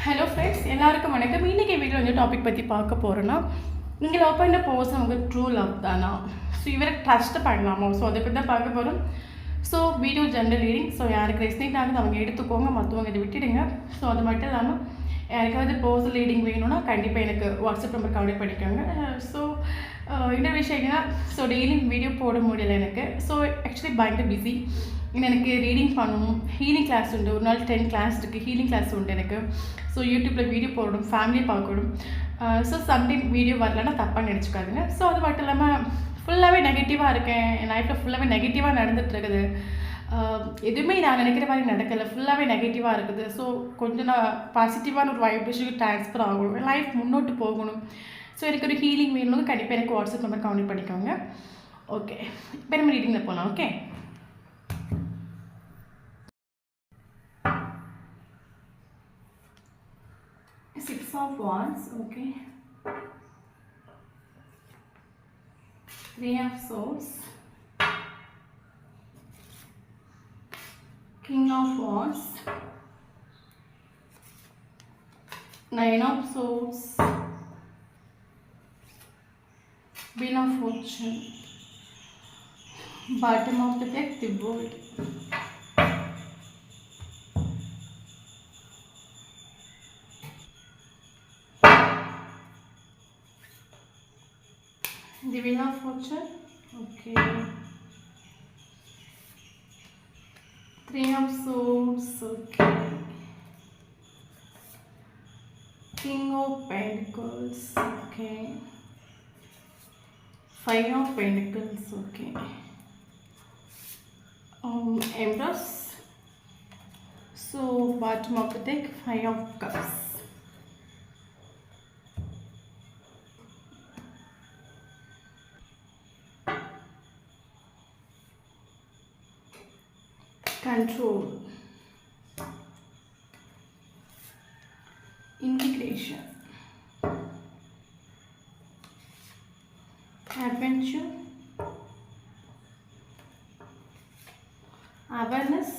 Hello friends, எல்லாருக்கும் வணக்கம். இன்றைக்கி வீடியோ வந்து டாபிக் பற்றி பார்க்க போகிறோன்னா, நீங்கள் லவ் பண்ண பர்சன் அவங்க ட்ரூ லவ் தானா, ஸோ இவரை ட்ரஸ்ட் பண்ணலாமா, ஸோ அதை பற்றி தான் பார்க்க போகிறோம். So video general reading, so யாருக்கு ரெஸ்னேட் ஆகுது அவங்க எடுத்துக்கோங்க, மற்றவங்க இதை விட்டுடுங்க. ஸோ அது மட்டும் இல்லாமல் யாருக்காவது பர்சனல் ரீடிங் வேணும்னா கண்டிப்பாக எனக்கு வாட்ஸ்அப் நம்பர் கான்டெக்ட் பண்ணிக்கோங்க. ஸோ இன்னொரு விஷயம் என்னன்னா, ஸோ டெய்லி வீடியோ போட முடியல எனக்கு. ஸோ ஆக்சுவலி பயங்கர பிஸி. எனக்கு ரீடிங் பண்ணணும், ஹீலிங் கிளாஸ் உண்டு, ஒரு நாள் 10 கிளாஸ் இருக்குது, ஹீலிங் கிளாஸ் உண்டு எனக்கு. ஸோ யூடியூப்பில் வீடியோ போடணும், ஃபேமிலியை பார்க்கணும். ஸோ சம்டைம் வீடியோ வரலன்னா தப்பாக நினச்சிக்காதுங்க. ஸோ அது மட்டும் இல்லாமல் ஃபுல்லாகவே நெகட்டிவாக இருக்கேன், என் லைஃப்பில் ஃபுல்லாகவே நெகட்டிவாக நடந்துகிட்ருக்குது. எதுவுமே நான் நினைக்கிற மாதிரி நடக்கலை, ஃபுல்லாகவே நெகட்டிவாக இருக்குது. ஸோ கொஞ்சம் நான் பாசிட்டிவான ஒரு வைப்ரேஷனுக்கு ட்ரான்ஸ்ஃபர் ஆகணும், லைஃப் முன்னோட்டு போகணும். ஸோ எனக்கு ஒரு ஹீலிங் வேணும்னு கண்டிப்பாக எனக்கு வாட்ஸ்அப் நம்பர் கான்டெக்ட் பண்ணிக்கோங்க. ஓகே, இப்போ நம்ம ரீடிங்கில் போகலாம். Okay, Six of Wands, okay. 3 of Swords, King of Wands, 9 of Swords, Wheel of Fortune, bottom of the deck, the World. The Wheel of Fortune, okay. 3 of Swords, okay. King of Pentacles, okay. 5 of Pentacles, okay. Empress. So bottom of the deck, 5 of Cups. Control, integration, adventure, awareness,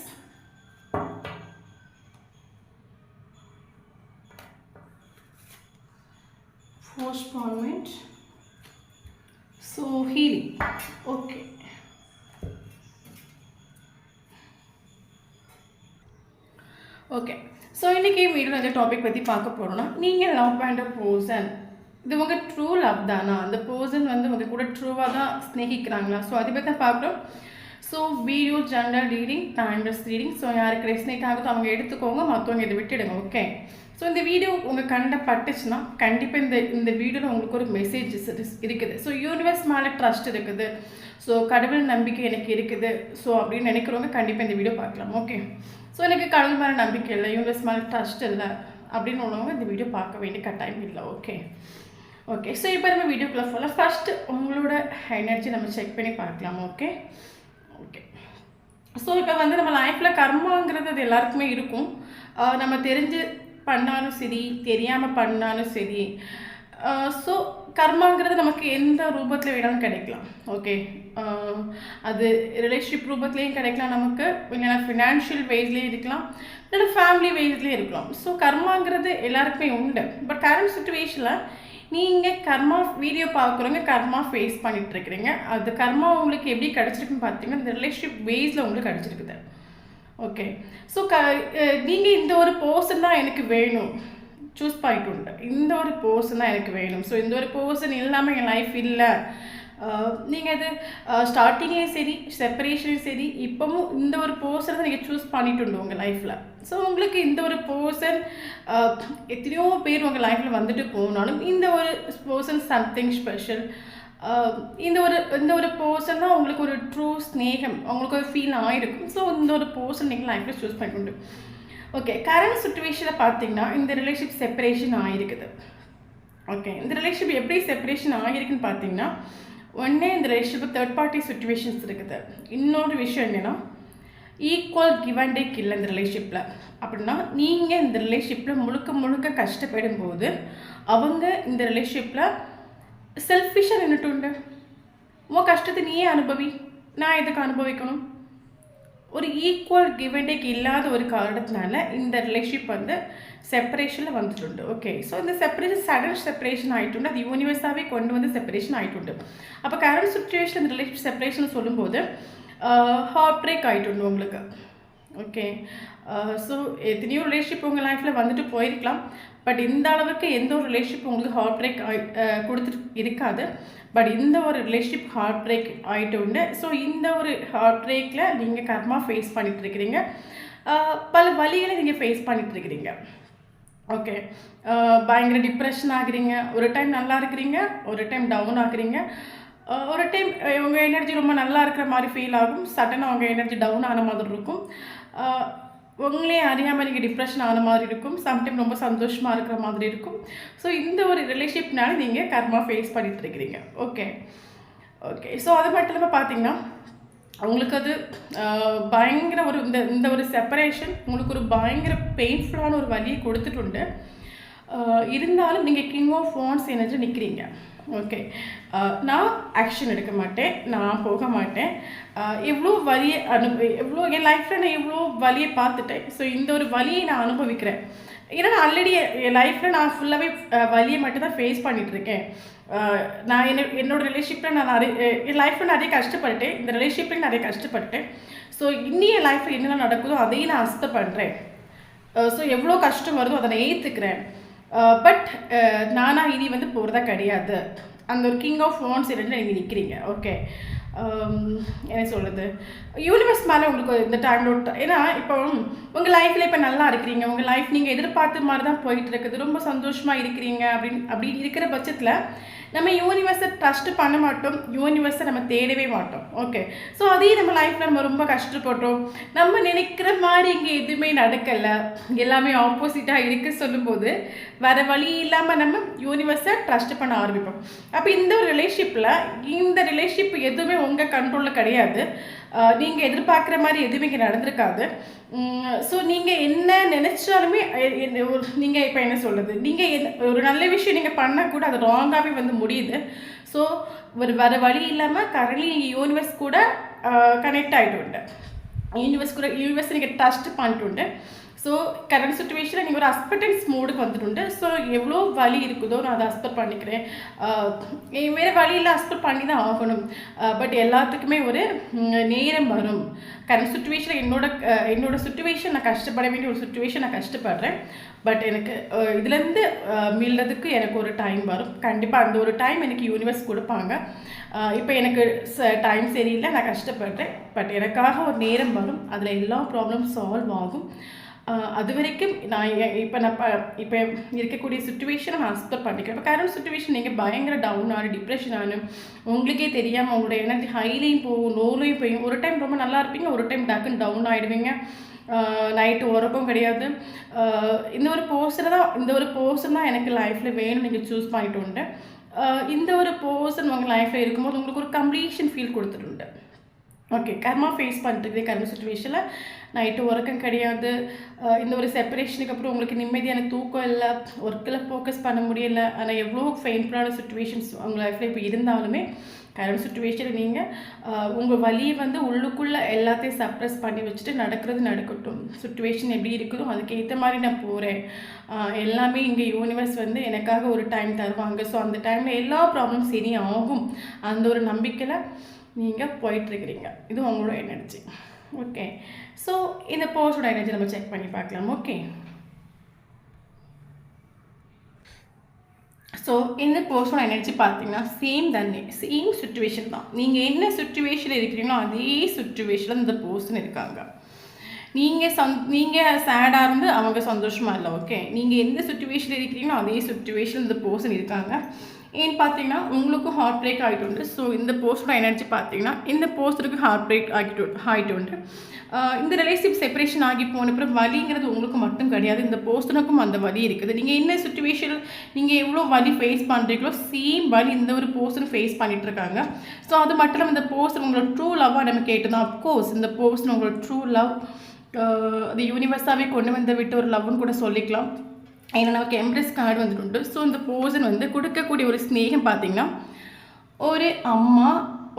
postponement, so healing. Okay, okay. So இன்றைக்கி வீடியோவில் அந்த topic பற்றி பார்க்க போகிறோன்னா, நீங்கள் love பண்ணுற person இது உங்கள் ட்ரூ லவ் தானா, அந்த பர்சன் வந்து உங்கள் கூட ட்ரூவாக தான் ஸ்நேகிக்கிறாங்களா, ஸோ அதை பற்றி தான் பார்க்குறோம். So video general reading, timeless reading. So யாருக்கு ரெஸ்னேட் ஆகுதோ அவங்க எடுத்துக்கோங்க, மற்றவங்க இதை விட்டுடுங்க. ஓகே, ஸோ இந்த வீடியோ உங்கள் கண்ட பட்டுச்சுன்னா கண்டிப்பாக இந்த வீடியோவில் உங்களுக்கு ஒரு மெசேஜஸ் இருக்குது. ஸோ யூனிவர்ஸ் மேலே ட்ரஸ்ட் இருக்குது, ஸோ கடவுள் நம்பிக்கை எனக்கு இருக்குது, ஸோ அப்படின்னு நினைக்கிறவங்க கண்டிப்பாக இந்த வீடியோ பார்க்கலாம். ஓகே, ஸோ எனக்கு கடவுள் மேலே நம்பிக்கை இல்லை, யூனிவர்ஸ் மேலே ட்ரஸ்ட் இல்லை அப்படின்னு உள்ளவங்க இந்த வீடியோ பார்க்க வேண்டிய கட்டாயம் இல்லை. ஓகே ஓகே, ஸோ இப்போ நம்ம வீடியோக்குள்ளே போகலாம். ஃபஸ்ட்டு உங்களோட எனர்ஜி நம்ம செக் பண்ணி பார்க்கலாம். ஓகே ஓகே, ஸோ இப்போ வந்து நம்ம லைஃப்பில் கர்மாங்கிறது அது எல்லாருக்குமே இருக்கும். நம்ம தெரிஞ்சு பண்ணாலும் சரி, தெரியாமல் பண்ணாலும் சரி. ஸோ கர்மாங்கிறது நமக்கு எந்த ரூபத்தில் வேணாலும் கிடைக்கலாம். ஓகே, அது ரிலேஷன்ஷிப் ரூபத்துலேயும் கிடைக்கலாம் நமக்கு, இல்லைன்னா ஃபினான்ஷியல் வைஸ்லேயும் இருக்கலாம், இல்லைன்னா ஃபேமிலி வைஸ்லேயும் இருக்கலாம். ஸோ கர்மாங்கிறது எல்லாருக்குமே உண்டு. பட் கரண்ட் சுச்சுவேஷனில் நீங்கள் கர்மா வீடியோ பார்க்குறவங்க கர்மா ஃபேஸ் பண்ணிகிட்ருக்கிறீங்க. அது கர்மா உங்களுக்கு எப்படி கிடச்சிருக்குன்னு பார்த்தீங்கன்னா இந்த ரிலேஷன்ஷிப் வைஸில் உங்களுக்கு கிடச்சிருக்குது. ஓகே, ஸோ நீங்கள் இந்த ஒரு பர்சன் தான் எனக்கு வேணும் சூஸ் பண்ணிட்டு உண்டு, இந்த ஒரு பர்சன் தான் எனக்கு வேணும், ஸோ இந்த ஒரு பர்சன் இல்லாமல் என் லைஃப் இல்லை. நீங்கள் அது ஸ்டார்டிங்லேயும் சரி, செப்பரேஷன்லையும் சரி, இப்போவும் இந்த ஒரு பர்சனை தான் நீங்கள் சூஸ் பண்ணிட்டு உண்டு உங்கள் லைஃப்பில். ஸோ உங்களுக்கு இந்த ஒரு பர்சன் எத்தனையோ பேர் உங்கள் லைஃப்பில் வந்துட்டு போனாலும் இந்த ஒரு பர்சன் சம்திங் ஸ்பெஷல். இந்த ஒரு பர்சன் தான் உங்களுக்கு ஒரு ட்ரூ ஸ்நேகம், உங்களுக்கு ஒரு ஃபீல் ஆகிருக்கும். ஸோ இந்த ஒரு பர்சன் நீங்கள் லைஃப்பில் சூஸ் பண்ணிட்டு உண்டு. ஓகே, கரண்ட் சுச்சுவேஷனில் பார்த்தீங்கன்னா இந்த ரிலேஷன்ஷிப் செப்பரேஷன் ஆகிருக்குது. ஓகே, இந்த ரிலேஷன்ஷிப் எப்படி செப்பரேஷன் ஆகிருக்குன்னு பார்த்தீங்கன்னா, ஒன்றே இந்த ரிலேஷன்ஷிப் தேர்ட் பார்ட்டி சுச்சுவேஷன்ஸ் இருக்குது. இன்னொரு விஷயம் என்னென்னா ஈக்குவல் கிவ் அண்ட் டேக் இல்லை இந்த ரிலேஷன்ஷிப்பில். அப்படின்னா நீங்கள் இந்த ரிலேஷன்ஷிப்பில் முழுக்க கஷ்டப்படும் போது அவங்க இந்த ரிலேஷன்ஷிப்பில் செல்ஃபிஷாக நின்றுட்டு உண்டு. உன் கஷ்டத்தை நீயே அனுபவி, நான் எதுக்கு அனுபவிக்கணும், ஒரு ஈக்குவல் கிவ் அண்ட் டேக் இல்லாத ஒரு காரணத்தினால இந்த ரிலேஷன்ஷிப் வந்து செப்பரேஷனில் வந்துட்டு. ஓகே, ஸோ இந்த செப்பரேஷன் சடன் செப்பரேஷன் ஆகிட்டு அது யூனிவர்ஸாகவே கொண்டு வந்து செப்பரேஷன் ஆகிட்டு. அப்போ கரண்ட் சுச்சுவேஷன் இந்த ரிலேஷன்ஷிப் செப்பரேஷன் சொல்லும்போது ஹார்ட் பிரேக் ஆகிட்டு உங்களுக்கு. ஓகே, ஸோ எத்தனையோ ரிலேஷன்ஷிப் உங்கள் லைஃப்பில் வந்துட்டு போயிருக்கலாம். பட் இந்த அளவுக்கு எந்த ஒரு ரிலேஷன்ஷிப் உங்களுக்கு ஹார்ட் பிரேக் கொடுத்துட்டு இருக்காது. பட் இந்த ஒரு ரிலேஷன்ஷிப் ஹார்ட் பிரேக் ஆகிட்டு உண்டு. ஸோ இந்த ஒரு ஹார்ட் பிரேக்கில் நீங்கள் கர்மா ஃபேஸ் பண்ணிகிட்ருக்கிறீங்க. பல வழிகளை நீங்கள் ஃபேஸ் பண்ணிகிட்ருக்கிறீங்க. ஓகே, பயங்கர டிப்ரெஷன் ஆகுறீங்க. ஒரு டைம் நல்லா இருக்கிறீங்க, ஒரு டைம் டவுன் ஆகுறீங்க. ஒரு டைம் உங்கள் எனர்ஜி ரொம்ப நல்லா இருக்கிற மாதிரி ஃபீல் ஆகும், சடனாக உங்கள் எனர்ஜி டவுன் ஆன மாதிரி இருக்கும். உங்களே அறியாமல் நீங்கள் டிப்ரெஷன் ஆன மாதிரி இருக்கும், சம்டைம் ரொம்ப சந்தோஷமாக இருக்கிற மாதிரி இருக்கும். ஸோ இந்த ஒரு ரிலேஷன்ஷிப்னால நீங்கள் கர்மா ஃபேஸ் பண்ணிகிட்ருக்கிறீங்க. ஓகே ஓகே ஸோ அது மட்டும் இல்லாமல் பார்த்தீங்கன்னா உங்களுக்கு அது பயங்கர ஒரு இந்த ஒரு செப்பரேஷன் உங்களுக்கு ஒரு பயங்கர பெயின்ஃபுல்லான ஒரு வலியை கொடுத்துட்டு இருந்தாலும் நீங்கள் கிங் ஆஃப் வாண்ட்ஸ் எனர்ஜி நிற்கிறீங்க. ஓகே, நான் ஆக்ஷன் எடுக்க மாட்டேன், நான் போக மாட்டேன். எவ்வளோ வலியை எவ்வளோ என் லைஃப்பில் நான் எவ்வளோ வலியை பார்த்துட்டேன். ஸோ இந்த ஒரு வலியை நான் அனுபவிக்கிறேன். ஏன்னா நான் ஆல்ரெடி என் லைஃப்பில் நான் ஃபுல்லாகவே வலியை மட்டும்தான் ஃபேஸ் பண்ணிகிட்ருக்கேன். நான் என்னோட ரிலேஷன்ஷிப்பில் நான் என் லைஃப்பில் நிறைய கஷ்டப்பட்டேன், இந்த ரிலேஷன்ஷிப்பில் நிறைய கஷ்டப்பட்டேன். ஸோ இன்னும் என் லைஃப்பில் என்னென்ன நடக்குதோ அதையும் நான் அக்செப்ட் பண்ணுறேன். ஸோ எவ்வளோ கஷ்டம் வருதோ அதை நான் ஏற்றுக்கிறேன். பட் நானாக இனி வந்து போகிறதா கிடையாது. அந்த ஒரு கிங் ஆஃப் வாண்ட்ஸ் என்னன்னு நீங்கள் நிற்கிறீங்க. ஓகே, என்ன சொல்கிறது, யூனிவர்ஸ் மேலே உங்களுக்கு இந்த டைமில் ஏன்னா இப்போ உங்கள் லைஃப்பில் இப்போ நல்லா இருக்கிறீங்க, உங்கள் லைஃப் நீங்கள் எதிர்பார்த்த மாதிரி தான் போயிட்டு இருக்குது, ரொம்ப சந்தோஷமாக இருக்கிறீங்க அப்படி இருக்கிற பட்சத்தில் நம்ம யூனிவர்ஸை ட்ரஸ்ட் பண்ண மாட்டோம், யூனிவர்ஸை நம்ம தேடவே மாட்டோம். ஓகே, ஸோ அதையும் நம்ம லைஃப்பில் நம்ம ரொம்ப கஷ்டப்பட்டோம், நம்ம நினைக்கிற மாதிரி இங்கே எதுவுமே நடக்கலை, எல்லாமே ஆப்போசிட்டாக இருக்கு சொல்லும்போது வேறு வழி இல்லாமல் நம்ம யூனிவர்ஸை ட்ரஸ்ட் பண்ண ஆரம்பிப்போம். அப்போ இந்த ஒரு ரிலேஷன்ஷிப் எதுவுமே உங்கள் கண்ட்ரோலில் கிடையாது. நீங்கள் எதிர்பார்க்குற மாதிரி எதுவுமே இங்கே நடந்திருக்காது. ஸோ நீங்கள் என்ன நினச்சாலுமே நீங்கள் இப்போ என்ன சொல்கிறது, நீங்கள் ஒரு நல்ல விஷயம் நீங்கள் பண்ணால் கூட அது ராங்காகவே வந்து முடியுது. ஸோ வேறு வழி இல்லாமல் கரண்ட்லி நீங்கள் யூனிவர்ஸ் கூட கனெக்ட் ஆகிட்டு யூனிவர்ஸ் நீங்கள் ட்ரஸ்ட் பண்ணிட்டு. ஸோ கரண்ட் சுச்சுவேஷனில் நீங்கள் ஒரு அஸ்பெக்டன்ஸ் மோடுக்கு வந்துட்டு. ஸோ எவ்வளோ வலி இருக்குதோ நான் அதை அஸ்பெக்ட் பண்ணிக்கிறேன், வேறு வழியில் அஸ்பெக்ட் பண்ணி தான் ஆகணும். பட் எல்லாத்துக்குமே ஒரு நேரம் வரும். கரண்ட் சுச்சுவேஷனில் என்னோட சுச்சுவேஷன் நான் கஷ்டப்பட வேண்டிய ஒரு சுச்சுவேஷன் நான் கஷ்டப்படுறேன். பட் எனக்கு இதுலேருந்து மீள்றதுக்கு எனக்கு ஒரு டைம் வரும். கண்டிப்பாக அந்த ஒரு டைம் எனக்கு யூனிவர்ஸ் கொடுப்பாங்க. இப்போ எனக்கு டைம் சரியில்லை, நான் கஷ்டப்படுறேன். பட் எனக்காக ஒரு நேரம் வரும், அதில் எல்லா ப்ராப்ளம் சால்வ் ஆகும். அது வரைக்கும் நான் இப்போ இருக்கக்கூடிய சுச்சுவேஷனை நான் அக்செப்ட் பண்ணிக்கிறேன். இப்போ கரண்ட் சுச்சுவேஷன் நீங்கள் பயங்கர டவுன் ஆகி டிப்ரெஷன் ஆகணும், உங்களுக்கே தெரியாமல் உங்களோட எனர்ஜி ஹைலையும் போகும், லோலையும் போயும். ஒரு டைம் ரொம்ப நல்லா இருப்பீங்க, ஒரு டைம் டக்குன்னு டவுன் ஆகிடுவீங்க, நைட்டு உறக்கம் கிடையாது. இந்த ஒரு பர்சன் தான் எனக்கு லைஃப்பில் வேணும் நீங்கள் சூஸ் பண்ணிட்டு உண்டு. இந்த ஒரு பர்சன் உங்கள் லைஃப்பில் இருக்கும்போது உங்களுக்கு ஒரு கம்ப்ளீஷன் ஃபீல் கொடுத்துட்டு. ஓகே, கர்மா ஃபேஸ் பண்ணிட்டு கர்ம சுச்சுவேஷனில் நைட்டு உறக்கம் கிடையாது. இந்த ஒரு செப்பரேஷனுக்கு அப்புறம் உங்களுக்கு நிம்மதியான தூக்கம் இல்லை, ஒர்க்கில் ஃபோக்கஸ் பண்ண முடியலை. ஆனால் எவ்வளோ பெயின்ஃபுல்லான சுச்சுவேஷன்ஸ் உங்கள் லைஃப்பில் இப்போ இருந்தாலுமே கரண்ட் சுச்சுவேஷனில் நீங்கள் உங்கள் வலியை வந்து உள்ளுக்குள்ளே எல்லாத்தையும் சப்ரெஸ் பண்ணி வச்சுட்டு நடக்கட்டும், சுச்சுவேஷன் எப்படி இருக்குதோ அதுக்கேற்ற மாதிரி நான் போகிறேன், எல்லாமே இங்கே யூனிவர்ஸ் வந்து எனக்காக ஒரு டைம் தருவாங்க. ஸோ அந்த டைமில் எல்லா ப்ராப்ளம் சரி ஆகும், அந்த ஒரு நம்பிக்கையில் நீங்கள் போயிட்டுருக்கிறீங்க. இது உங்களோட எனர்ஜி. ஓகே, ஸோ இந்த பர்சனோட எனர்ஜி நம்ம செக் பண்ணி பார்க்கலாம். ஓகே, ஸோ இந்த பர்சனோட எனர்ஜி பார்த்தீங்கன்னா சேம் சுச்சுவேஷன் தான். நீங்கள் என்ன சுச்சுவேஷனில் இருக்கிறீங்களோ அதே சுச்சுவேஷனில் இந்த பர்சன் இருக்காங்க. நீங்கள் சேடாக இருந்து அவங்க சந்தோஷமாக இல்லை. ஓகே, நீங்கள் எந்த சுச்சுவேஷனில் இருக்கிறீங்களோ அதே சுச்சுவேஷன் இந்த பர்சன் இருக்காங்க. ஏன்னு பார்த்தீங்கன்னா உங்களுக்கும் ஹார்ட் பிரேக் ஆகிட்டு உண்டு. ஸோ இந்த போஸ்டோட எனர்ஜி பார்த்தீங்கன்னா இந்த போஸ்டருக்கு ஹார்ட் பிரேக் ஆகிட்டு உண்டு. இந்த ரிலேஷன்ஷிப் செப்பரேஷன் ஆகி போன அப்புறம் வலிங்கிறது உங்களுக்கு மட்டும் கிடையாது, இந்த போஸ்டனுக்கும் அந்த வலி இருக்குது. நீங்கள் என்ன சுச்சுவேஷனில் நீங்கள் எவ்வளோ வலி ஃபேஸ் பண்ணுறீங்களோ சேம் வலி இந்த ஒரு போஸ்டன் ஃபேஸ் பண்ணிகிட்டு இருக்காங்க. ஸோ அது மட்டும் இல்லாமல் இந்த போஸ்டன் உங்களோட ட்ரூ லவ்வாக நம்ம கேட்டுதான். அஃப்கோர்ஸ் இந்த போஸ்டன் உங்களோட ட்ரூ லவ், அது யூனிவர்ஸாகவே கொண்டு வந்து விட்டு ஒரு லவ்னு கூட சொல்லிக்கலாம். ஏன்னா நமக்கு எம்ப்ரெஸ் கார்டு வந்துட்டு. ஸோ இந்த பர்சன் வந்து கொடுக்கக்கூடிய ஒரு ஸ்நேகம் பார்த்தீங்கன்னா ஒரு அம்மா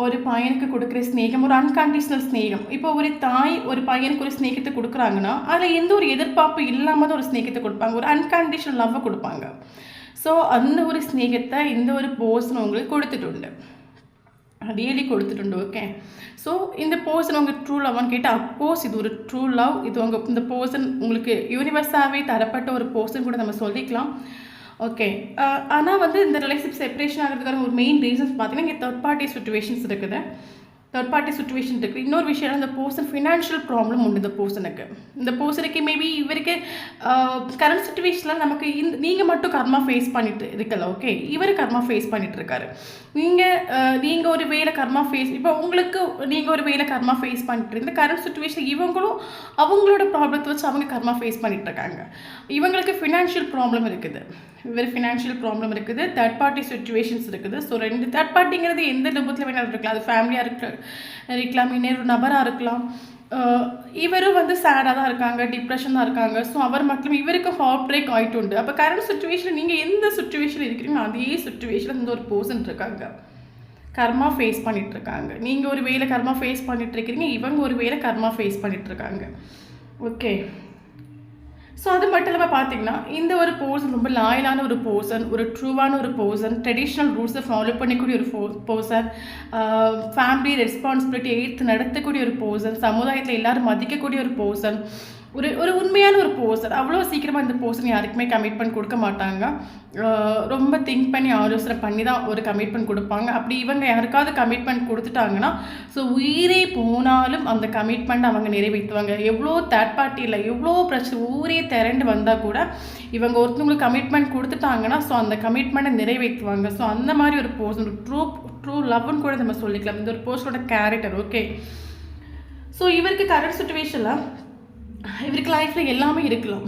ஒரு பையனுக்கு கொடுக்குற ஸ்நேகம் ஒரு அன்கண்டிஷனல் ஸ்நேகம். இப்போ ஒரு தாய் ஒரு பையனுக்கு ஒரு ஸ்நேகத்தை கொடுக்குறாங்கன்னா அதில் எந்த ஒரு எதிர்பார்ப்பு இல்லாமல் தான் ஒரு ஸ்நேகத்தை கொடுப்பாங்க, ஒரு அன்கண்டிஷனல் லவ்வை கொடுப்பாங்க. ஸோ அந்த ஒரு ஸ்நேகத்தை இந்த ஒரு பர்சன் உங்களுக்கு கொடுத்துட்டு ரியலி கொடுத்துட்டு. ஓகே, ஸோ இந்த பர்சன் உங்கள் ட்ரூ லவ்னு கேட்டால் அப்கோர்ஸ் இது ஒரு ட்ரூ லவ். இது உங்கள் இந்த பர்சன் உங்களுக்கு யூனிவர்ஸாகவே தரப்பட்ட ஒரு பர்சன் கூட நம்ம சொல்லிக்கலாம். ஓகே, ஆனால் வந்து இந்த ரிலேஷன்ஷிப் செப்பரேஷன் ஆகிறதுக்கான ஒரு மெயின் ரீசன்ஸ் பார்த்தீங்கன்னா இங்கே தேர்ட் பார்ட்டி சுச்சுவேஷன்ஸ் இருக்குது. தேர்ட் பார்ட்டி சுச்சுவேஷன் இருக்குது. இன்னொரு விஷயம், இந்த பர்சன் ஃபினான்ஷியல் ப்ராப்ளம் உண்டு இந்த பர்சனுக்கு மேபி இவருக்கு கரண்ட் சுச்சுவேஷனில் நமக்கு நீங்கள் மட்டும் கர்மா ஃபேஸ் பண்ணிட்டு இருக்கல. ஓகே, இவர் கர்மா ஃபேஸ் பண்ணிட்டு இருக்காரு. நீங்கள் ஒரு வேலை கர்மா ஃபேஸ், இப்போ உங்களுக்கு நீங்கள் ஒரு வேலை கர்மா ஃபேஸ் பண்ணிட்டு இந்த கரண்ட் சுச்சுவேஷன் இவங்களும் அவங்களோட ப்ராப்ளத்தை வச்சு அவங்க கர்மா ஃபேஸ் பண்ணிட்டு இருக்காங்க. இவங்களுக்கு ஃபினான்ஷியல் ப்ராப்ளம் இருக்குது, இவர் ஃபினான்ஷியல் ப்ராப்ளம் இருக்குது, தேர்ட் பார்ட்டி சுச்சுவேஷன்ஸ் இருக்குது. ஸோ ரெண்டு தேர்ட் பார்ட்டிங்கிறது எந்த நிபத்தில் வேணாலும் இருக்கலாம். அது ஃபேமிலியாக இருக்கலாம், இன்னொரு நபராக இருக்கலாம். இவரும் வந்து சேடாக தான் இருக்காங்க, டிப்ரெஷன் தான் இருக்காங்க. ஸோ அவர் மட்டும் இவருக்கு ஹார்ட் பிரேக் ஆகிட்டு உண்டு. அப்போ கரண்ட் சுச்சுவேஷன் நீங்கள் எந்த சுச்சுவேஷன் இருக்கிறீங்களோ அதே சுச்சுவேஷனில் இந்த ஒரு பர்சன் இருக்காங்க, கர்மா ஃபேஸ் பண்ணிகிட்ருக்காங்க. நீங்கள் ஒரு வேலை கர்மா ஃபேஸ் பண்ணிகிட்ருக்கிறீங்க, இவங்க ஒரு வேலை கர்மா ஃபேஸ் பண்ணிகிட்ருக்காங்க. ஓகே, ஸோ அது மட்டும் இல்லாமல் பார்த்தீங்கன்னா இந்த ஒரு பர்சன் ரொம்ப லாயலான ஒரு பர்சன், ஒரு ட்ரூவான ஒரு பர்சன், ட்ரெடிஷ்னல் ரூல்ஸை ஃபாலோ பண்ணக்கூடிய ஒரு பர்சன், ஃபேமிலி ரெஸ்பான்சிபிலிட்டி எடுத்து நடத்தக்கூடிய ஒரு பர்சன், சமுதாயத்தில் எல்லோரும் மதிக்கக்கூடிய ஒரு பர்சன், ஒரு உண்மையான ஒரு பர்சன். அவ்வளோ சீக்கிரமாக இந்த பர்சன் யாருக்குமே கமிட்மெண்ட் கொடுக்க மாட்டாங்க. ரொம்ப திங்க் பண்ணி ஆலோசனை பண்ணி தான் ஒரு கமிட்மெண்ட் கொடுப்பாங்க. அப்படி இவங்க யாருக்காவது கமிட்மெண்ட் கொடுத்துட்டாங்கன்னா ஸோ உயிரே போனாலும் அந்த கமிட்மெண்ட் அவங்க நிறைவேற்றுவாங்க. எவ்வளோ தேர்ட் பார்ட்டியில் எவ்வளோ பிரச்சனை ஊரே திரண்டு வந்தால் கூட இவங்க ஒருத்தவங்களுக்கு கமிட்மெண்ட் கொடுத்துட்டாங்கன்னா ஸோ அந்த கமிட்மெண்ட்டை நிறைவேற்றுவாங்க. ஸோ அந்த மாதிரி ஒரு பர்சன், ட்ரூ லவ்னு கூட நம்ம சொல்லிக்கலாம் இந்த ஒரு பர்சனோட கேரக்டர். ஓகே, ஸோ இவருக்கு கரண்ட் சுச்சுவேஷனில் இவருக்கு லைஃப்பில் எல்லாமே இருக்கலாம்.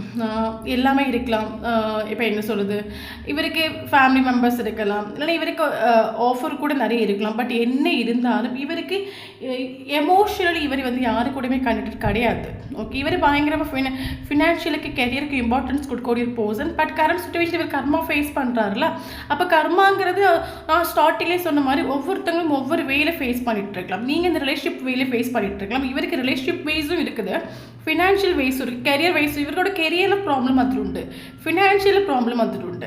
இப்போ என்ன சொல்லுது, இவருக்கு ஃபேமிலி மெம்பர்ஸ் இருக்கலாம், இல்லைன்னா இவருக்கு ஆஃபர் கூட நிறைய இருக்கலாம். பட் என்ன இருந்தாலும் இவருக்கு எமோஷனலி இவர் வந்து யாரு கூடயுமே கனெக்டட் கிடையாது. ஓகே, இவர் பயங்கரமாக ஃபினான்ஷியலுக்கு கெரியருக்கு இம்பார்ட்டன்ஸ் கொடுக்கக்கூடிய ஒரு பர்சன். பட் கரண்ட் சுச்சுவேஷன் இவர் கர்மா ஃபேஸ் பண்ணுறாருல, அப்போ கர்மாங்கிறது நான் ஸ்டார்டிங்லேயே சொன்ன மாதிரி ஒவ்வொருத்தங்களும் ஒவ்வொரு வேலை ஃபேஸ் பண்ணிகிட்டு இருக்கலாம். நீங்கள் இந்த ரிலேஷன்ஷிப் வேலை ஃபேஸ் பண்ணிகிட்டு இருக்கலாம். இவருக்கு ரிலேஷன்ஷிப் வைஸும் இருக்குது, ഫിനാൻഷ്യൽ വൈസ് ഒരു കരിയർ വൈസ് ഇവരുടെ കരിയറിൽ പ്രോബ്ലം അതിലുണ്ട്, ഫിനാൻഷ്യൽ പ്രോബ്ലം അതിലുണ്ട്,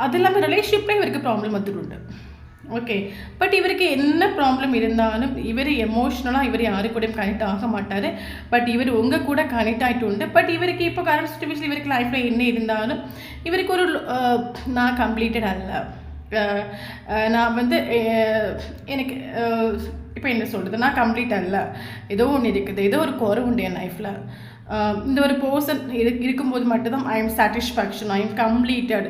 അതില്ലാமல் ரிலேஷன்ஷிப்லேயும் இவருக்கு ப்ராப்ளம் வந்துடுண்டு. ஓகே, பட் இவருக்கு என்ன ப்ராப்ளம் இருந்தாலும் இவர் எமோஷ்னலாக இவர் யாரு கூடயும் கனெக்ட் ஆக மாட்டார். பட் இவர் உங்கள் கூட கனெக்ட் ஆகிட்டு உண்டு. பட் இவருக்கு இப்போ கரண்ட் சுச்சுவேஷன் இவருக்கு லைஃப்பில் என்ன இருந்தாலும் இவருக்கு ஒரு நான் கம்ப்ளீட்டட் அல்ல, நான் வந்து எனக்கு இப்போ என்ன சொல்கிறது, நான் கம்ப்ளீட் அல்ல, ஏதோ ஒன்று இருக்குது, ஏதோ ஒரு குறை உண்டு என் லைஃப்பில். இந்த ஒரு பர்சன் இருக்கும்போது மட்டும்தான் I am satisfaction, I am completed,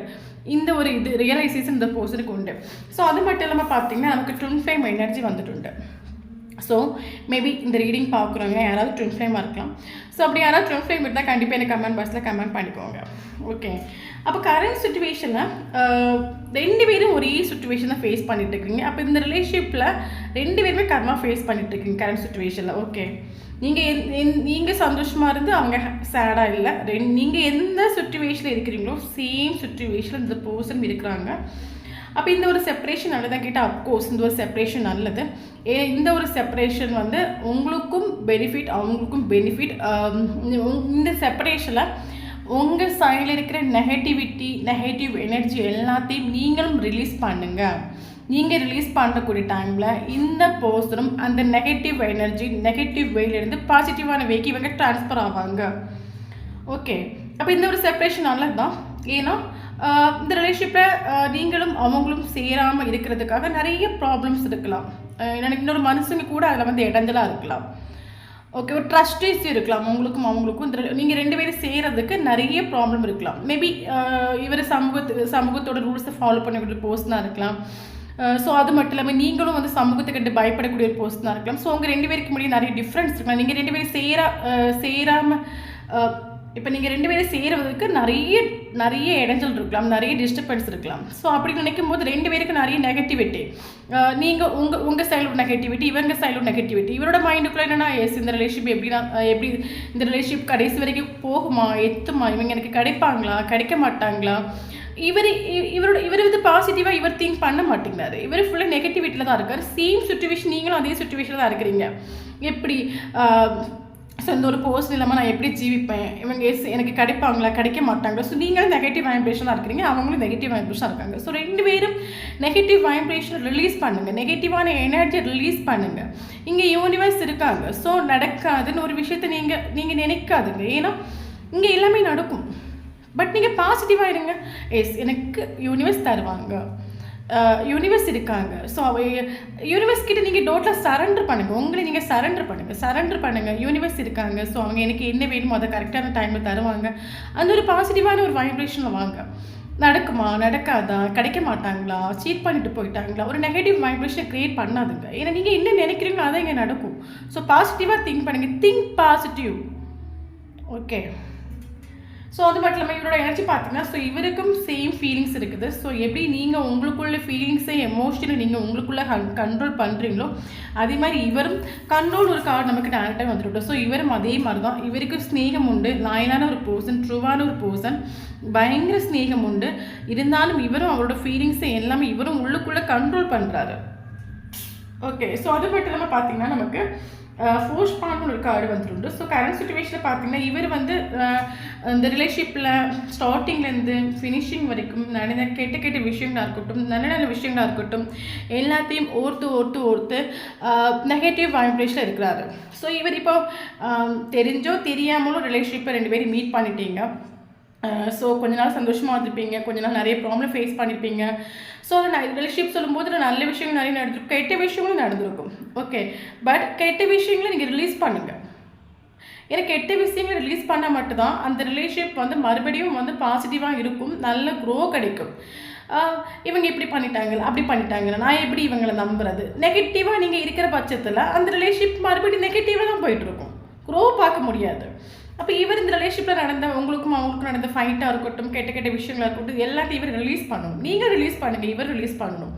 இந்த ஒரு இது ரியலைசேஷன் இந்த பர்சனுக்கு உண்டு. ஸோ அது மட்டும் இல்லாமல் பார்த்தீங்கன்னா நமக்கு ட்வின் ஃப்ளேம் எனர்ஜி வந்துட்டு. ஸோ மேபி இந்த ரீடிங் பார்க்குறவங்க யாராவது ட்வின் ஃப்ளேமாக இருக்கலாம். ஸோ அப்படி யாராவது ட்வின் ஃப்ளேம் இருந்தால் கண்டிப்பாக எனக்கு கமெண்ட் பாக்ஸில் கமெண்ட் பண்ணிக்கோங்க. ஓகே, அப்போ கரண்ட் சுச்சுவேஷனில் ரெண்டு பேரும் ஒரே சுச்சுவேஷனை ஃபேஸ் பண்ணிட்டு இருக்கீங்க. அப்போ இந்த ரிலேஷன்ஷிப்பில் ரெண்டு பேருமே கர்மா ஃபேஸ் பண்ணிட்டு இருக்கீங்க கரண்ட் சுச்சுவேஷனில். ஓகே, நீங்கள் சந்தோஷமாக இருந்து அவங்க சேடாக இல்லை, நீங்கள் எந்த சுச்சுவேஷனில் இருக்கிறீங்களோ சேம் சுச்சுவேஷனில் இந்த பர்சன் இருக்கிறாங்க. அப்போ இந்த ஒரு செப்பரேஷன் நல்லதான் கேட்டால் அப்கோர்ஸ் இந்த ஒரு செப்பரேஷன் நல்லது. இந்த ஒரு செப்பரேஷன் வந்து உங்களுக்கும் பெனிஃபிட் அவங்களுக்கும் பெனிஃபிட். இந்த செப்பரேஷனில் உங்கள் சைடில் இருக்கிற நெகட்டிவ் எனர்ஜி எல்லாத்தையும் நீங்களும் ரிலீஸ் பண்ணுங்கள். நீங்கள் ரிலீஸ் பண்ணக்கூடிய டைமில் இந்த பர்சனும் அந்த நெகட்டிவ் எனர்ஜி நெகட்டிவ் வேலேருந்து பாசிட்டிவான வேக்கு இவங்க ட்ரான்ஸ்ஃபர் ஆவாங்க. ஓகே, அப்போ இந்த ஒரு செப்பரேஷன் நல்லது தான். ஏன்னா இந்த ரிலேஷன்ஷிப்பில் நீங்களும் அவங்களும் சேராமல் இருக்கிறதுக்காக நிறைய ப்ராப்ளம்ஸ் இருக்கலாம். எனக்கு இன்னொரு மனுஷங்க கூட அதில் வந்து இடைஞ்சலாக இருக்கலாம். ஓகே, ஒரு ட்ரஸ்ட் இஷ்யூ இருக்கலாம் உங்களுக்கும் அவங்களுக்கும். நீங்கள் ரெண்டு பேரும் செய்கிறதுக்கு நிறைய ப்ராப்ளம் இருக்கலாம். மேபி இவர் சமூகத்தோட ரூல்ஸை ஃபாலோ பண்ணக்கூடிய பர்சனாக இருக்கலாம். ஸோ அது மட்டும் இல்லாமல் நீங்களும் வந்து சமூகத்தை கண்டு பயப்படக்கூடிய ஒரு பர்சனாக இருக்கலாம். ஸோ உங்கள் ரெண்டு பேருக்கு முடியும் நிறைய டிஃப்ரென்ஸ் இருக்கலாம். நீங்கள் ரெண்டு பேரும் சேராமல் இப்போ நீங்கள் ரெண்டு பேரும் சேருவதற்கு நிறைய இடைஞ்சல் இருக்கலாம், நிறைய டிஸ்டர்பன்ஸ் இருக்கலாம். ஸோ அப்படி நினைக்கும் போது ரெண்டு பேருக்கு நிறைய நெகட்டிவிட்டி, நீங்கள் உங்கள் சைடில் நெகட்டிவிட்டி, இவங்க சைடில் நெகட்டிவிட்டி. இவரோட மைண்டுக்குள்ளே என்னென்னா இந்த ரிலேஷன்ஷிப் எப்படி இந்த ரிலேஷன்ஷிப் கடைசி வரைக்கும் போகுமா, எத்துமா, இவங்க எனக்கு கிடைப்பாங்களா கிடைக்க மாட்டாங்களா, இவர் வந்து பாசிட்டிவாக இவர் திங்க் பண்ண மாட்டேங்கிறாரு. இவர் ஃபுல்லாக நெகட்டிவிட்டியில் தான் இருக்கார். சேம் சுச்சுவேஷன் நீங்களும் அதே சுச்சுவேஷனில் தான் இருக்கிறீங்க. எப்படி ஸோ இந்த ஒரு பர்சன் இல்லாமல் நான் எப்படி ஜீவிப்பேன், இவங்க எனக்கு கிடைப்பாங்களா கிடைக்க மாட்டாங்களா. ஸோ நீங்களும் நெகட்டிவ் வைப்ரேஷனாக இருக்கிறீங்க, அவங்களும் நெகட்டிவ் வைப்ரேஷனாக இருக்காங்க. ஸோ 2 பேரும் நெகட்டிவ் வைப்ரேஷன் ரிலீஸ் பண்ணுங்கள், நெகட்டிவான எனர்ஜி ரிலீஸ் பண்ணுங்கள். இங்கே யூனிவர்ஸ் இருக்காங்க. ஸோ நடக்காதுன்னு ஒரு விஷயத்தை நீங்கள் நினைக்காதுங்க. ஏன்னா இங்கே எல்லாமே நடக்கும். பட் நீங்கள் பாசிட்டிவாக இருங்க. எனக்கு யூனிவர்ஸ் தருவாங்க, யூனிவர்ஸ் இருக்காங்க. ஸோ யூனிவர்ஸ் கிட்ட நீங்கள் டோட்டலாக சரண்டர் பண்ணுங்கள். உங்களை நீங்கள் சரண்டர் பண்ணுங்கள். யூனிவர்ஸ் இருக்காங்க. ஸோ அவங்க எனக்கு என்ன வேணுமோ அதை கரெக்டான டைமில் தருவாங்க. அந்த ஒரு பாசிட்டிவான ஒரு வைப்ரேஷனில் வாங்க. நடக்குமா நடக்காதா, கிடைக்க மாட்டாங்களா, சீட் பண்ணிட்டு போயிட்டாங்களா, ஒரு நெகட்டிவ் வைப்ரேஷனை க்ரியேட் பண்ணாதுங்க. ஏன்னா நீங்கள் என்ன நினைக்கிறீங்களோ அதான் இங்கே நடக்கும். ஸோ பாசிட்டிவாக திங்க் பண்ணுங்கள். Think positive. ஓகே. ஸோ அது மட்டும் இல்லாமல் இவரோட எனர்ஜி பார்த்தீங்கன்னா, ஸோ இவருக்கும் சேம் ஃபீலிங்ஸ் இருக்குது. ஸோ எப்படி நீங்கள் உங்களுக்குள்ள ஃபீலிங்ஸை எமோஷனலி நீங்கள் உங்களுக்குள்ளே கண்ட்ரோல் பண்ணுறீங்களோ அதே மாதிரி இவரும் கண்ட்ரோல் ஒரு கார்டு நமக்கு டேரக்டாக வந்துவிட்டோம். ஸோ இவரும் அதே மாதிரி தான். இவருக்கு ஸ்நேகம் உண்டு, லாயலான ஒரு பர்சன், ட்ரூவான ஒரு பர்சன், பயங்கர ஸ்நேகம் உண்டு. இருந்தாலும் இவரும் அவரோட ஃபீலிங்ஸை எல்லாமே இவரும் உள்ளுக்குள்ளே கண்ட்ரோல் பண்ணுறாரு. ஓகே. ஸோ அது மட்டும் இல்லாமல் பார்த்தீங்கன்னா நமக்கு ஃபோர்ஸ் பண்ண ஒரு கார்டு வந்துட்டு. ஸோ கரண்ட் சுச்சுவேஷனில் பார்த்தீங்கன்னா இவர் வந்து இந்த ரிலேஷன்ஷிப்பில் ஸ்டார்டிங்லேருந்து ஃபினிஷிங் வரைக்கும் நடந்த கெட்ட விஷயங்களாக இருக்கட்டும், நல்ல விஷயங்களாக இருக்கட்டும், எல்லாத்தையும் ஓர்த்து நெகட்டிவ் வைப்ரேஷனில் இருக்கிறாரு. ஸோ இவர் இப்போ தெரிஞ்சோ தெரியாமலும் ரிலேஷன்ஷிப்பை 2 பேரும் மீட் பண்ணிட்டீங்க. ஸோ கொஞ்ச நாள் சந்தோஷமாக இருந்திருப்பீங்க, கொஞ்ச நாள் நிறைய ப்ராப்ளம் ஃபேஸ் பண்ணியிருப்பீங்க. ஸோ ரிலேஷன்ஷிப் சொல்லும்போது நல்ல விஷயங்கள் நிறைய நடந்திருக்கும், கெட்ட விஷயங்களும் நடந்திருக்கும். ஓகே. பட் கெட்ட விஷயங்களை நீங்கள் ரிலீஸ் பண்ணுங்கள். ஏன்னா கெட்ட விஷயங்களை ரிலீஸ் பண்ணால் மட்டும்தான் அந்த ரிலேஷன்ஷிப் வந்து மறுபடியும் வந்து பாசிட்டிவாக இருக்கும், நல்ல க்ரோ கிடைக்கும். இவங்க இப்படி பண்ணிட்டாங்க, அப்படி பண்ணிட்டாங்க, நான் எப்படி இவங்களை நம்புறது, நெகட்டிவாக நீங்கள் இருக்கிற பட்சத்தில் அந்த ரிலேஷன்ஷிப் மறுபடியும் நெகட்டிவாக தான் போயிட்டுருக்கும், க்ரோ பார்க்க முடியாது. அப்போ இவர் இந்த ரிலேஷன்ஷிப்பில் நடந்த அவங்களுக்கும் நடந்த ஃபைட்டாக இருக்கட்டும், கெட்ட விஷயங்களாக இருக்கட்டும், எல்லாத்தையும் இவர் ரிலீஸ் பண்ணணும். நீங்கள் ரிலீஸ் பண்ணுங்கள், இவர் ரிலீஸ் பண்ணணும்.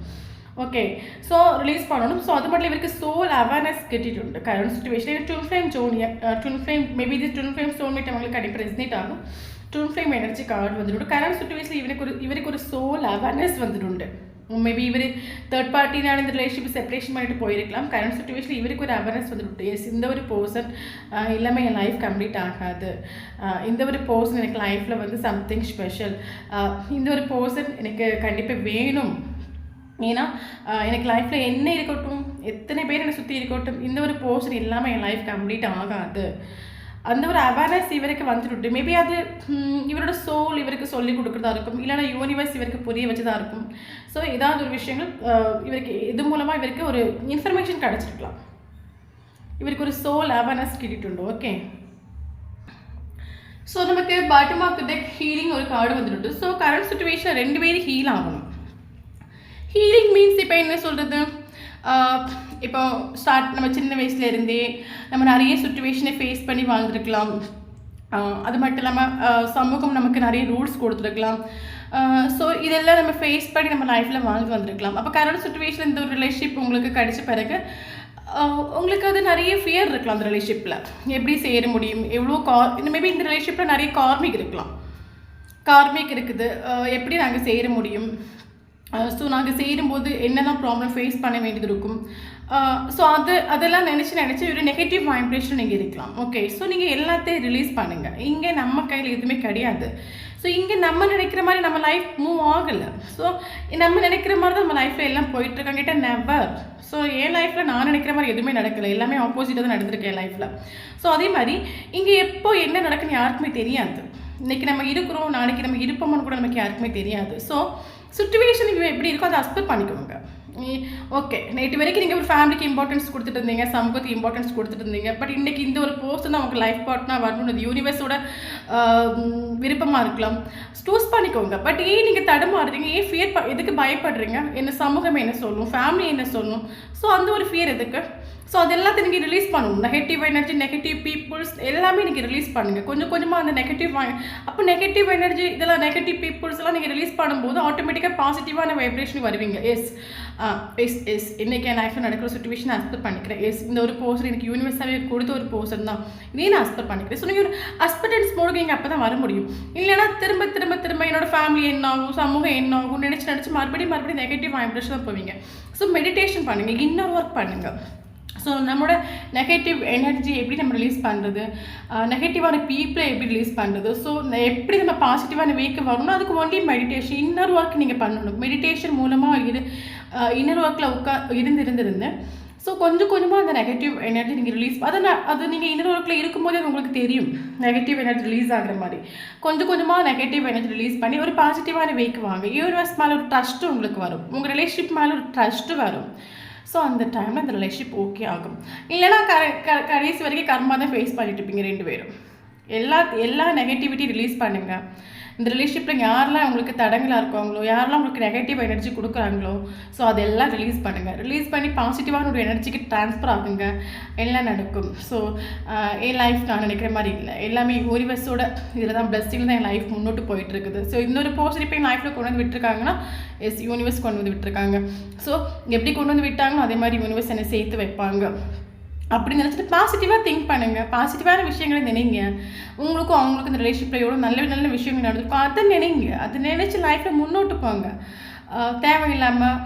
ஓகே. ஸோ ரிலீஸ் பண்ணணும். ஸோ அது மட்டும் இவருக்கு சோல் அவேர்னஸ் கிட்டிட்டு கரண்ட் சுச்சுவேஷன். ட்வின் ஃப்ளேம் ஜோனியர், ட்வின் ஃப்ளேம் மேபி இது ட்வின் ஃப்ளேம் சோல்மேட் அவங்களுக்கு கண்டிப்பாக ரெசினேட் ஆகும். ட்வின் ஃப்ளேம் எனர்ஜி கார்டு வந்துட்டு கரண்ட் சுச்சுவேஷனில் இவருக்கு ஒரு சோல் அவேர்னஸ் வந்துட்டு. மேபி இவர் தேர்ட் பார்ட்டினால இந்த ரிலேஷன்ஷிப் செப்பரேஷன் பண்ணிட்டு போயிருக்கலாம். கரண்ட் சுச்சுவேஷனில் இவருக்கு ஒரு அவேர்னஸ் வந்துட்டு, எஸ் இந்த ஒரு பர்சன் இல்லாமல் என் லைஃப் கம்ப்ளீட் ஆகாது, இந்த ஒரு பர்சன் எனக்கு லைஃப்பில் வந்து சம்திங் ஸ்பெஷல், இந்த ஒரு பர்சன் எனக்கு கண்டிப்பாக வேணும். ஏன்னா எனக்கு லைஃப்பில் என்ன இருக்கட்டும், எத்தனை பேர் என்னை சுற்றி இருக்கட்டும், இந்த ஒரு பர்சன் இல்லாமல் என் லைஃப் கம்ப்ளீட் ஆகாது. அந்த ஒரு அவேர்னஸ் இவருக்கு வந்துட்டு, மேபி அது இவரோட சோல் இவருக்கு சொல்லிக் கொடுக்குறதா இருக்கும், இல்லைனா யூனிவர்ஸ் இவருக்கு புரிய வச்சுதான் இருக்கும். ஸோ ஏதாவது ஒரு விஷயங்கள் இவருக்கு இது மூலமாக இவருக்கு ஒரு இன்ஃபர்மேஷன் கிடச்சிருக்கலாம். இவருக்கு ஒரு சோல் அவேர்னஸ் கிட்டிட்டு. ஓகே. ஸோ நமக்கு bottom of the deck healing ஒரு கார்டு வந்துட்டு. ஸோ கரண்ட் சுச்சுவேஷன் 2 பேரும் ஹீல் ஆகணும். ஹீலிங் மீன்ஸ் இப்போ என்ன சொல்கிறது, இப்போ நம்ம சின்ன வயசுலேருந்தே நம்ம நிறைய சுச்சுவேஷனை ஃபேஸ் பண்ணி வாழ்ந்துருக்கலாம். அது மட்டும் இல்லாமல் சமூகம் நமக்கு நிறைய ரூல்ஸ் கொடுத்துருக்கலாம். ஸோ இதெல்லாம் நம்ம ஃபேஸ் பண்ணி நம்ம லைஃப்பில் வாழ்ந்து வந்திருக்கலாம். அப்போ கரண்ட் சுச்சுவேஷன் இந்த ஒரு ரிலேஷன்ஷிப் உங்களுக்கு கிடைச்ச பிறகு உங்களுக்கு அது நிறைய ஃபியர் இருக்கலாம். அந்த ரிலேஷன்ஷிப்பில் எப்படி சேர முடியும், எவ்வளோ மேபி இந்த ரிலேஷன்ஷிப்பில் நிறைய கார்மிக் இருக்கலாம். கார்மிக் இருக்குது, எப்படி நாங்கள் சேர முடியும், ஸோ நாங்கள் சேரும்போது என்னெல்லாம் ப்ராப்ளம் ஃபேஸ் பண்ண வேண்டியது இருக்கும். ஸோ அதெல்லாம் நினச்சி ஒரு நெகட்டிவ் வைப்ரேஷன் நீங்கள் இருக்கலாம். ஓகே. ஸோ நீங்கள் எல்லாத்தையும் ரிலீஸ் பண்ணுங்கள். இங்கே நம்ம கையில் எதுவுமே கிடையாது. ஸோ இங்கே நம்ம நினைக்கிற மாதிரி நம்ம லைஃப் மூவ் ஆகலை. ஸோ நம்ம நினைக்கிற மாதிரி தான் நம்ம லைஃப்பில் எல்லாம் போயிட்டுருக்காங்க கிட்ட நெவர். ஸோ என் லைஃப்பில் நான் நினைக்கிற மாதிரி எதுவுமே நடக்கலை, எல்லாமே ஆப்போசிட்டாக தான் நடந்திருக்கேன் என் லைஃப்பில். ஸோ அதே மாதிரி இங்கே எப்போ என்ன நடக்குன்னு யாருக்குமே தெரியாது. இன்றைக்கி நம்ம இருக்கிறோம், நாளைக்கு நம்ம இருப்போம்னு கூட நமக்கு யாருக்குமே தெரியாது. ஸோ சுச்சுவேஷன் இங்கே எப்படி இருக்கோ அதை அக்செப்ட் பண்ணிக்கோங்க. ஓகே. நேற்று வரைக்கும் நீங்கள் ஒரு ஃபேமிலிக்கு இம்பார்ட்டன்ஸ் கொடுத்துட்டு இருந்தீங்க, சமூகத்துக்கு இம்பார்ட்டன்ஸ் கொடுத்துட்டு இருந்தீங்க. பட் இன்றைக்கி இந்த ஒரு பர்சன் தான் உங்களுக்கு லைஃப் பார்ட்னர் வரணும்னு யூனிவர்ஸோட விருப்பமாக இருக்கலாம். சூஸ் பண்ணிக்கோங்க. பட் ஏன் நீங்கள் தடுமாறுறீங்க, ஏன் ஃபியர் எதுக்கு பயப்படுறீங்க, என்ன சமூகம் என்ன சொல்லணும், ஃபேமிலி என்ன சொல்லணும், ஸோ அந்த ஒரு ஃபியர் எதுக்கு. ஸோ அது எல்லாத்தையும் நீங்கள் ரிலீஸ் பண்ணணும். நெகட்டிவ் எனர்ஜி, நெகட்டிவ் பீப்புள்ஸ் எல்லாமே நீங்கள் ரிலீஸ் பண்ணுங்கள். கொஞ்சம் கொஞ்சமாக அந்த அப்போ நெகட்டிவ் எனர்ஜி இதெல்லாம் நெகட்டிவ் பீப்புள்ஸ் எல்லாம் நீங்கள் ரிலீஸ் பண்ணும்போது ஆட்டோமேட்டிக்காக பாசிட்டிவான வைப்ரேஷன் வருவீங்க. எஸ் இன்றைக்கி என் லைஃப்பில் நடக்கிற சுச்சுவேஷன் அக்செப்ட் பண்ணிக்கிறேன். இந்த ஒரு போர்ஷன் எனக்கு யூனிவர்ஸாகவே கொடுத்த ஒரு போர்ஷன் தான், இதே நான் அக்செப்ட் பண்ணிக்கிறேன். ஸோ நீங்கள் ஒரு அக்செப்டன்ஸ் மோடுக்கு நீங்கள் அப்போ தான் வர முடியும். இல்லைன்னா திரும்ப திரும்ப திரும்ப என்னோட ஃபேமிலி என்ன ஆகும், சமூகம் என்ன ஆகும் நினச்சி மறுபடியும் நெகட்டிவ் வைப்ரேஷன் தான் போவீங்க. ஸோ மெடிடேஷன் பண்ணுங்கள், இன்னர் ஒர்க் பண்ணுங்கள். ஸோ நம்மளோட நெகட்டிவ் எனர்ஜி எப்படி நம்ம ரிலீஸ் பண்ணுறது, நெகட்டிவான பீப்புளை எப்படி ரிலீஸ் பண்ணுறது, ஸோ எப்படி நம்ம பாசிட்டிவான வேக்கு வரணும், அதுக்கு ஒன்லி மெடிடேஷன், இன்னர் ஒர்க் நீங்கள் பண்ணணும். மெடிடேஷன் மூலமாக இன்னர் ஒர்க்கில் இருந்திருந்தேன். ஸோ கொஞ்சம் கொஞ்சமாக அந்த நெகட்டிவ் எனர்ஜி நீங்கள் ரிலீஸ் அது நீங்கள் இன்னர் ஒர்க்கில் இருக்கும்போதே அது உங்களுக்கு தெரியும் நெகட்டிவ் எனர்ஜி ரிலீஸ் ஆகிற மாதிரி. கொஞ்சம் கொஞ்சமாக நெகட்டிவ் எனர்ஜி ரிலீஸ் பண்ணி ஒரு பாசிட்டிவான வேக்கு வாங்க. யூனிவர்ஸ் மேலே ஒரு ட்ரஸ்ட்டு உங்களுக்கு வரும், உங்கள் ரிலேஷன்ஷிப் மேலே ஒரு ட்ரஸ்ட்டு வரும். ஸோ அந்த டைமில் அந்த ரிலேஷன்ஷிப் ஓகே ஆகும். இல்லைனா கடைசி வரைக்கும் கர்மா தான் ஃபேஸ் பண்ணிட்டு இருப்பீங்க 2 பேரும். எல்லா நெகட்டிவிட்டி ரிலீஸ் பண்ணுங்கள். இந்த ரிலேஷன்ஷிப்பில் யாரெல்லாம் உங்களுக்கு தடங்களாக இருக்காங்களோ, யாரெல்லாம் உங்களுக்கு நெகட்டிவ் எனர்ஜி கொடுக்குறாங்களோ, ஸோ அதெல்லாம் ரிலீஸ் பண்ணுங்கள். ரிலீஸ் பண்ணி பாசிட்டிவான ஒரு எனர்ஜிக்கு ட்ரான்ஸ்ஃபர் ஆகுங்க, எல்லாம் நடக்கும். ஸோ என் லைஃப் நான் நினைக்கிற மாதிரி இல்லை, எல்லாமே யூனிவர்ஸோட இதில் தான் பிளஸ்ஸிங்கில் தான் என் லைஃப் முன்னோட்டு போயிட்டுருக்குது. ஸோ இன்னொரு போர்ஷன் இப்போ என் லைஃப்பில் கொண்டு வந்து விட்டுருக்காங்கன்னா யூனிவர்ஸ் கொண்டு வந்து விட்டுருக்காங்க. ஸோ எப்படி கொண்டு வந்து விட்டாங்களோ அதே மாதிரி யூனிவர்ஸ் என்னை சேர்த்து வைப்பாங்க அப்படின்னு நினச்சிட்டு பாசிட்டிவாக திங்க் பண்ணுங்கள். பாசிட்டிவான விஷயங்களை நினைங்க. உங்களுக்கும் அவங்களுக்கும் இந்த ரிலேஷன்ஷிப்பில் எவ்வளோ நல்ல விஷயங்கள் நடந்திருக்கும் அதை நினைங்க. அதை நினச்சி லைஃப்பில் முன்னோட்டு போங்க. தேவையில்லாமல்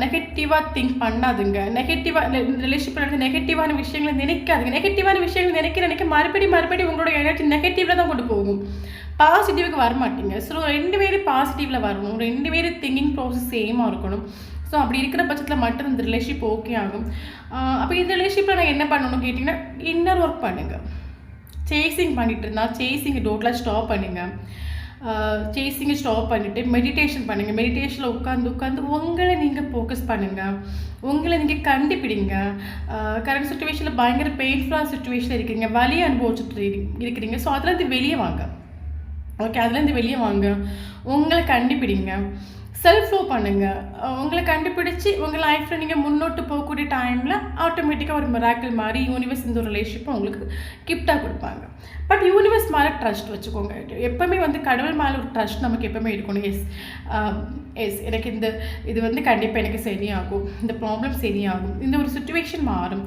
நெகட்டிவாக திங்க் பண்ணாதுங்க. நெகட்டிவாக ரிலேஷன்ஷிப்பில் நடந்த நெகட்டிவான விஷயங்களை நினைக்காதுங்க. நெகட்டிவான விஷயங்கள் நினைக்க மறுபடியும் உங்களோட எனர்ஜி நெகட்டிவில் தான் கொண்டு போகும், பாசிட்டிவுக்கு வரமாட்டீங்க. ஸோ 2 பேரும் பாசிட்டிவில் வரணும், 2 பேரும் திங்கிங் ப்ராசஸ் சேமாக இருக்கணும். ஸோ அப்படி இருக்கிற பட்சத்தில் மட்டும் இந்த ரிலேஷன்ஷிப் ஓகே ஆகும். அப்போ இந்த ரிலேஷன்ஷிப்பில் நான் என்ன பண்ணணும்னு கேட்டிங்கன்னா இன்னர் ஒர்க் பண்ணுங்கள். சேசிங் பண்ணிகிட்டு இருந்தால் சேசிங்கை டோட்டலாக ஸ்டாப் பண்ணுங்கள். சேசிங்கை ஸ்டாப் பண்ணிவிட்டு மெடிடேஷன் பண்ணுங்கள். மெடிடேஷனில் உட்காந்து உங்களை நீங்கள் ஃபோக்கஸ் பண்ணுங்கள், உங்களை நீங்கள் கண்டுபிடிங்க. கரண்ட் சுச்சுவேஷனில் பயங்கர பெயின்ஃபுல்லான சுச்சுவேஷனில் இருக்கிறீங்க, வலி அனுபவிச்சுட்டு இருக்கிறீங்க. ஸோ அதுலேருந்து வெளியே வாங்க. ஓகே, அதுலேருந்து வெளியே வாங்க, உங்களை கண்டுபிடிங்க, செல்ஃப் லவ் பண்ணுங்கள். உங்களை கண்டுபிடிச்சி உங்கள் லைஃப்பில் நீங்கள் முன்னோட்டு போகக்கூடிய டைமில் ஆட்டோமேட்டிக்காக ஒரு மிராக்கிள் மாதிரி யூனிவர்ஸ் இந்த ஒரு ரிலேஷன்ஷிப்பை உங்களுக்கு கிஃப்டாக கொடுப்பாங்க. பட் யூனிவர்ஸ் மேலே ட்ரஸ்ட் வச்சுக்கோங்க. எப்போவுமே கடவுள் மேலே ஒரு ட்ரஸ்ட் நமக்கு எப்போவுமே இருக்கணும். எனக்கு இது கண்டிப்பாக எனக்கு சரியாகும், இந்த ப்ராப்ளம் சரியாகும், இந்த ஒரு சுச்சுவேஷன் மாறும்,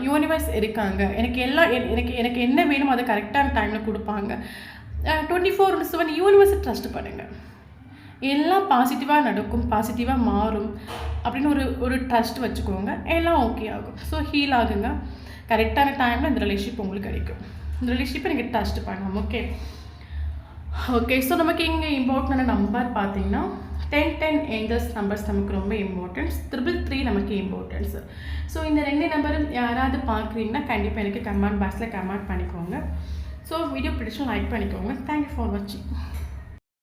யூனிவர்ஸ் இருக்காங்க, எனக்கு என்ன வேணுமோ அதை கரெக்டான டைமில் கொடுப்பாங்க. 24/7 யூனிவர்ஸை ட்ரஸ்ட் பண்ணுங்கள். எல்லாம் பாசிட்டிவாக நடக்கும், பாசிட்டிவாக மாறும் அப்படின்னு ஒரு ட்ரஸ்ட் வச்சுக்கோங்க. எல்லாம் ஓகே ஆகும். ஸோ ஹீல் ஆகுங்க. கரெக்டான டைமில் இந்த ரிலேஷன்ஷிப் உங்களுக்கு கிடைக்கும். இந்த ரிலேஷன்ஷிப்பை நீங்கள் ட்ரஸ்ட் பண்ணலாம். ஓகே. ஸோ நமக்கு இங்கே இம்பார்ட்டண்டான நம்பர் பார்த்தீங்கன்னா 10 ஏஞ்சல்ஸ் நம்பர்ஸ் நமக்கு ரொம்ப இம்பார்ட்டன்ஸ். 333 நமக்கு இம்பார்ட்டன்ஸ். ஸோ இந்த 2 நம்பரும் யாராவது பார்க்குறீங்கன்னா கண்டிப்பாக எனக்கு கமெண்ட் பாக்ஸில் கமெண்ட் பண்ணிக்கோங்க. ஸோ வீடியோ பிடிச்சும் லைக் பண்ணிக்கோங்க. தேங்க்யூ ஃபார் வாட்சிங்.